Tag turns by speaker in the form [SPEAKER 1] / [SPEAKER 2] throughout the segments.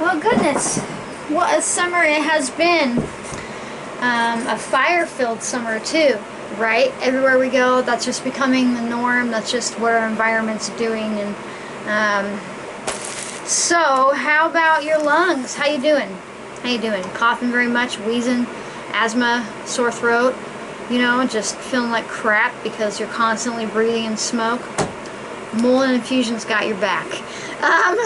[SPEAKER 1] Well, goodness, what a summer it has been. A fire-filled summer too, right? Everywhere we go, that's just becoming the norm. That's just what our environment's doing. And so, how about your lungs? How you doing? How you doing? Coughing very much, wheezing, asthma, sore throat. You know, just feeling like crap because you're constantly breathing in smoke. Mullein infusion's got your back.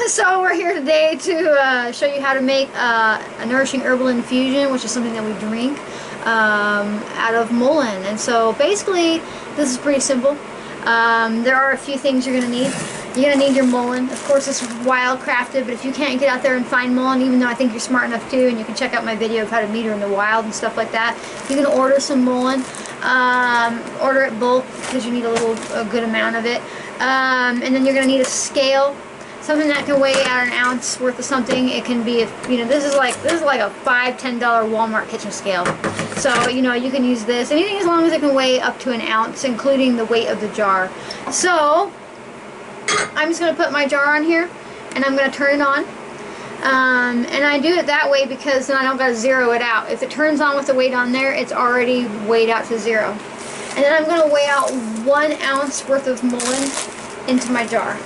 [SPEAKER 1] So we're here today to show you how to make a nourishing herbal infusion, which is something that we drink out of mullein. And so basically, this is pretty simple. There are a few things you're going to need. You're going to need your mullein. Of course, it's wild crafted, but if you can't get out there and find mullein, even though I think you're smart enough to, and you can check out my video of how to meet her in the wild and stuff like that, you can order some mullein. Order it bulk because you need a good amount of it. And then you're going to need a scale, something that can weigh out an ounce worth of something. It can be, this is like a $5–10 Walmart kitchen scale. So, you can use this. Anything as long as it can weigh up to an ounce, including the weight of the jar. So, I'm just going to put my jar on here, and I'm going to turn it on. And I do it that way because then I don't got to zero it out. If it turns on with the weight on there, it's already weighed out to 0. And then I'm going to weigh out 1 ounce worth of mullein into my jar.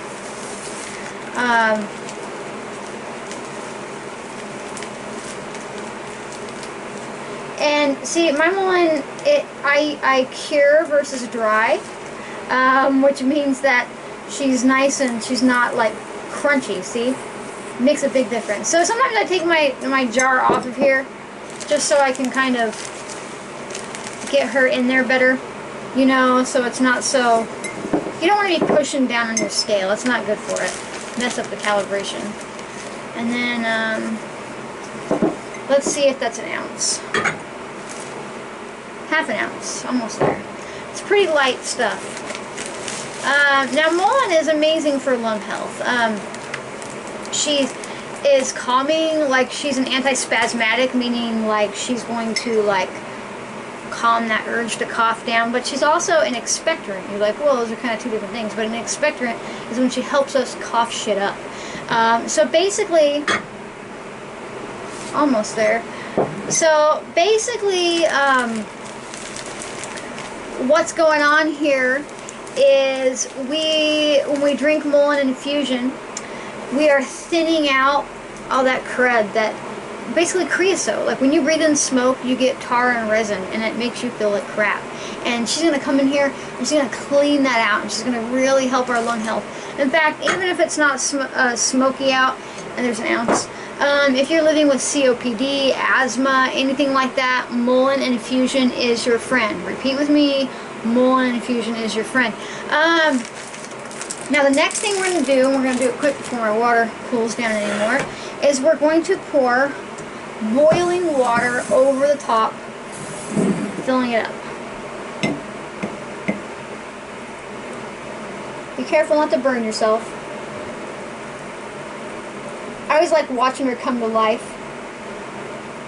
[SPEAKER 1] And see, my mullein, I cure versus dry, which means that she's nice and she's not like crunchy, see? Makes a big difference. So sometimes I take my jar off of here just so I can kind of get her in there better, so it's not so, you don't want to be pushing down on your scale. It's not good for it. Mess up the calibration. And then let's see if that's an ounce. Half an ounce, almost there. It's pretty light stuff. Now mullein is amazing for lung health. She is calming, like she's an antispasmodic, meaning like she's going to like calm that urge to cough down, but she's also an expectorant. You're like, well, those are kind of two different things, but an expectorant is when she helps us cough shit up. So basically, almost there. So basically, what's going on here is when we drink mullein infusion, we are thinning out all that crud, that basically creosote. Like when you breathe in smoke, you get tar and resin, and it makes you feel like crap. And she's going to come in here and she's going to clean that out, and she's going to really help our lung health. In fact, even if it's not smoky out, and there's an ounce, if you're living with COPD, asthma, anything like that, mullein infusion is your friend. Repeat with me, mullein infusion is your friend. Now the next thing we're going to do, and we're going to do it quick before my water cools down anymore, is we're going to pour boiling water over the top, filling it up. Be careful not to burn yourself. I always like watching her come to life.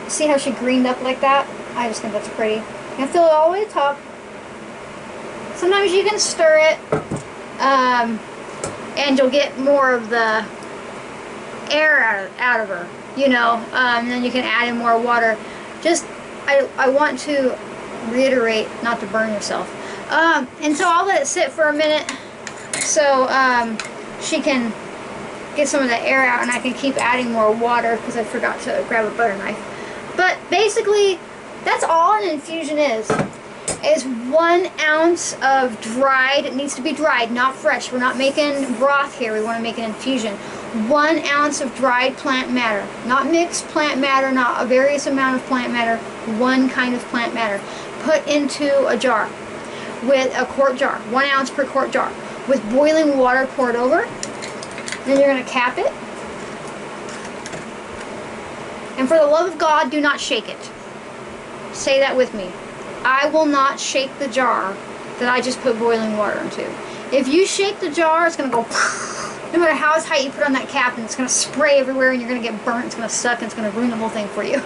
[SPEAKER 1] See how she greened up like that? I just think that's pretty. You're going to fill it all the way to the top. Sometimes you can stir it, and you'll get more of the air out of her, and then you can add in more water. Just, I want to reiterate not to burn yourself. And so I'll let it sit for a minute so she can get some of the air out, and I can keep adding more water because I forgot to grab a butter knife. But basically, that's all an infusion is 1 ounce of dried, it needs to be dried, not fresh. We're not making broth here, we want to make an infusion. 1 ounce of dried plant matter, not mixed plant matter, not a various amount of plant matter, one kind of plant matter, put into a jar, with a quart jar, 1 ounce per quart jar, with boiling water poured over. Then you're going to cap it, and for the love of God, do not shake it. Say that with me. I will not shake the jar that I just put boiling water into. If you shake the jar, it's going to go, no matter how tight you put on that cap, and it's going to spray everywhere, and you're going to get burnt, it's going to suck, and it's going to ruin the whole thing for you.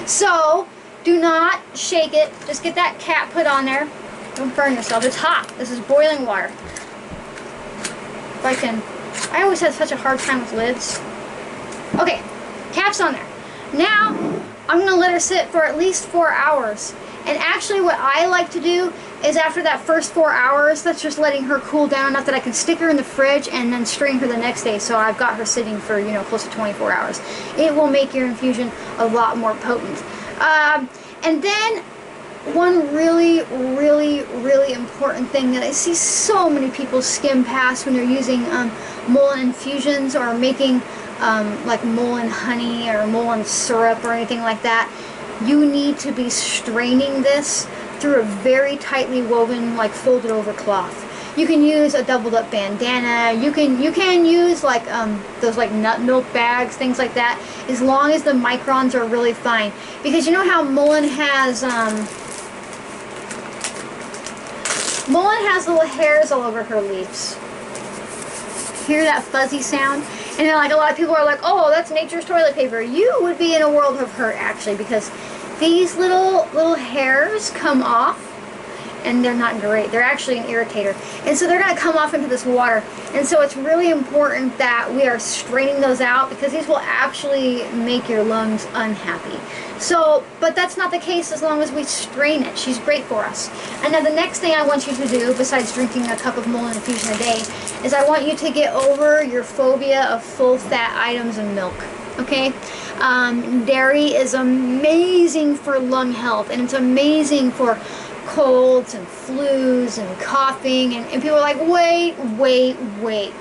[SPEAKER 1] So, do not shake it. Just get that cap put on there. Don't burn yourself. It's hot. This is boiling water. If I always have such a hard time with lids. Okay, Cap's on there. Now, I'm going to let her sit for at least 4 hours. And actually what I like to do is after that first 4 hours, that's just letting her cool down enough that I can stick her in the fridge and then strain her the next day. So I've got her sitting for, you know, close to 24 hours. It will make your infusion a lot more potent. And then one really important thing that I see so many people skim past when they're using Mullein infusions or making like Mullein honey or Mullein syrup or anything like that. You need to be straining this through a very tightly woven, like folded over cloth. You can use a doubled up bandana. You can use like those like nut milk bags, things like that, as long as the microns are really fine. Because you know how Mullein has little hairs all over her leaves. Hear that fuzzy sound? And then like a lot of people are like, oh, that's nature's toilet paper. You would be in a world of hurt actually, because these little hairs come off and they're not great. They're actually an irritator. And so they're going to come off into this water. And so it's really important that we are straining those out, because these will actually make your lungs unhappy. So, but that's not the case as long as we strain it. She's great for us. And now the next thing I want you to do, besides drinking a cup of Mullein infusion a day, is I want you to get over your phobia of full fat items and milk. Okay? Dairy is amazing for lung health, and it's amazing for colds and flus and coughing, and people are like, wait.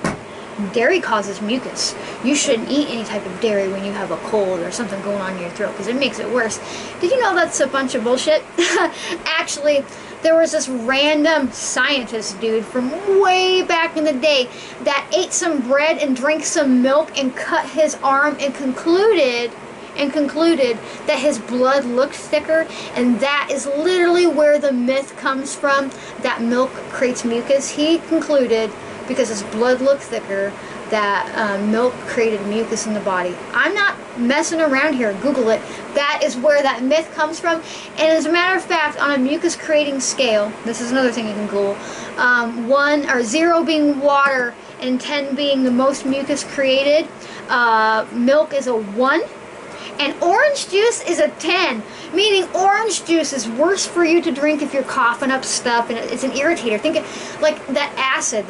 [SPEAKER 1] Dairy causes mucus. You shouldn't eat any type of dairy when you have a cold or something going on in your throat, because it makes it worse. Did you know that's a bunch of bullshit? Actually, there was this random scientist dude from way back in the day that ate some bread and drank some milk and cut his arm and concluded that his blood looked thicker, and that is literally where the myth comes from, that milk creates mucus. He concluded, because his blood looked thicker, that milk created mucus in the body. I'm not messing around here. Google it. That is where that myth comes from. And as a matter of fact, on a mucus creating scale, this is another thing you can Google, 0 being water and 10 being the most mucus created, milk is a 1. And orange juice is a 10, meaning orange juice is worse for you to drink if you're coughing up stuff, and it's an irritator. Think of like the acid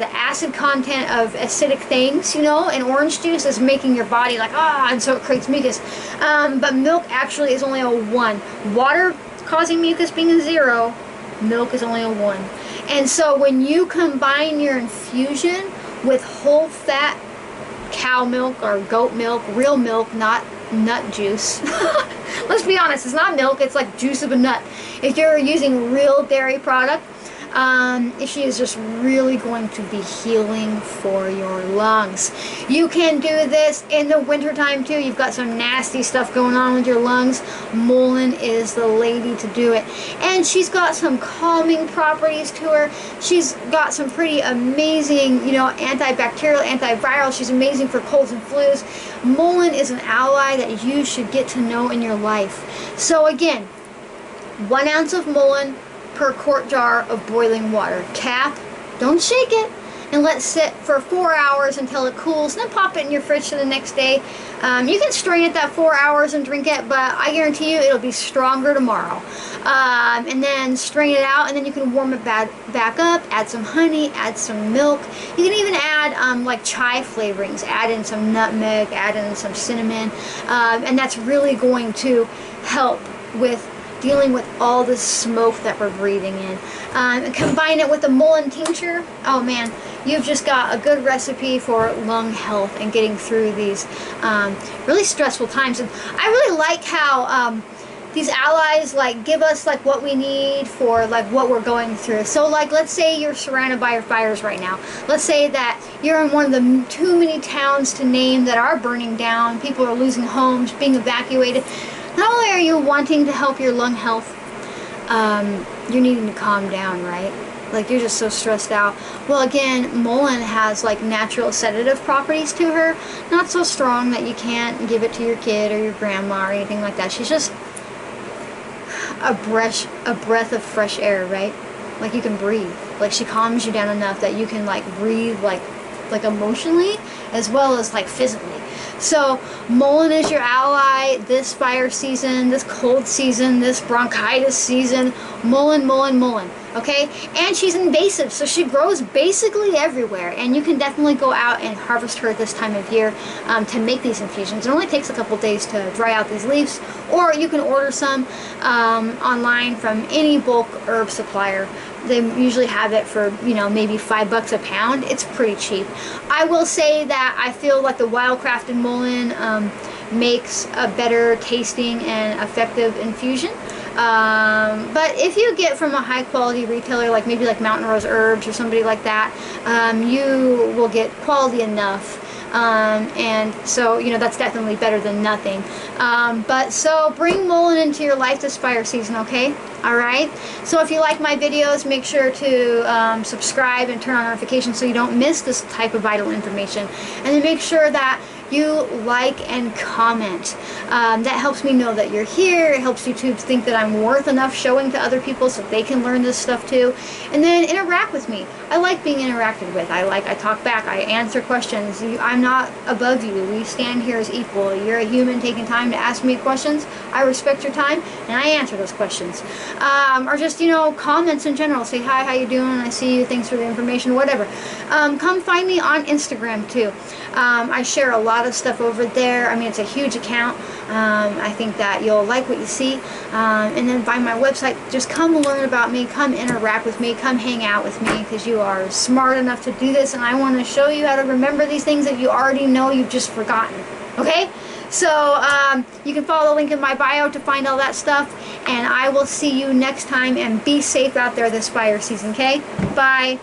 [SPEAKER 1] content of acidic things, you know, and orange juice is making your body like, and so it creates mucus. But milk actually is only a 1. Water causing mucus being a 0, milk is only a 1. And so when you combine your infusion with whole fat cow milk or goat milk, real milk, not nut juice. Let's be honest, it's not milk, it's like juice of a nut. If you're using real dairy product, she is just really going to be healing for your lungs. You can do this in the wintertime too. You've got some nasty stuff going on with your lungs. Mullein is the lady to do it. And she's got some calming properties to her. She's got some pretty amazing, you know, antibacterial, antiviral. She's amazing for colds and flus. Mullein is an ally that you should get to know in your life. So again, 1 ounce of Mullein per quart jar of boiling water. Cap, don't shake it, and let it sit for 4 hours until it cools, and then pop it in your fridge for the next day. You can strain it that 4 hours and drink it, but I guarantee you it'll be stronger tomorrow. And then strain it out, and then you can warm it back up, add some honey, add some milk. You can even add like chai flavorings, add in some nutmeg, add in some cinnamon, and that's really going to help with dealing with all the smoke that we're breathing in. And combine it with the Mullein tincture. Oh man, you've just got a good recipe for lung health and getting through these really stressful times. And I really like how these allies like give us like what we need for like what we're going through. So like, let's say you're surrounded by your fires right now. Let's say that you're in one of the too many towns to name that are burning down. People are losing homes, being evacuated. Not only are you wanting to help your lung health, you're needing to calm down, right? Like you're just so stressed out. Well, again, Mullein has like natural sedative properties to her. Not so strong that you can't give it to your kid or your grandma or anything like that. She's just a breath of fresh air, right? Like you can breathe. Like she calms you down enough that you can like breathe like emotionally as well as like physically. So Mullein is your ally this fire season, this cold season, this bronchitis season. Mullein, Mullein, Mullein. Okay, and she's invasive, so she grows basically everywhere, and you can definitely go out and harvest her this time of year to make these infusions. It only takes a couple days to dry out these leaves, or you can order some online from any bulk herb supplier. They usually have it for, you know, maybe $5 a pound. It's pretty cheap. I will say that I feel like the wildcrafted Mullein makes a better tasting and effective infusion. But if you get from a high quality retailer, like maybe like Mountain Rose Herbs or somebody like that, you will get quality enough. And so, you know, that's definitely better than nothing. But so bring Mullein into your life this fire season, okay? Alright? So if you like my videos, make sure to subscribe and turn on notifications so you don't miss this type of vital information. And then make sure that you like and comment. That helps me know that you're here. It helps YouTube think that I'm worth enough showing to other people so they can learn this stuff too. And then interact with me. I like being interacted with. I talk back. I answer questions. I'm not above you. We stand here as equal. You're a human taking time to ask me questions. I respect your time and I answer those questions. Or just, you know, comments in general. Say, hi, how you doing? I see you. Thanks for the information. Whatever. Come find me on Instagram too. I share a lot of stuff over there. I mean, it's a huge account. I think that you'll like what you see. And then by my website, just come learn about me, come interact with me, come hang out with me, because you are smart enough to do this, and I want to show you how to remember these things that you already know you've just forgotten. Okay? So you can follow the link in my bio to find all that stuff, and I will see you next time, and be safe out there this fire season, okay? Bye.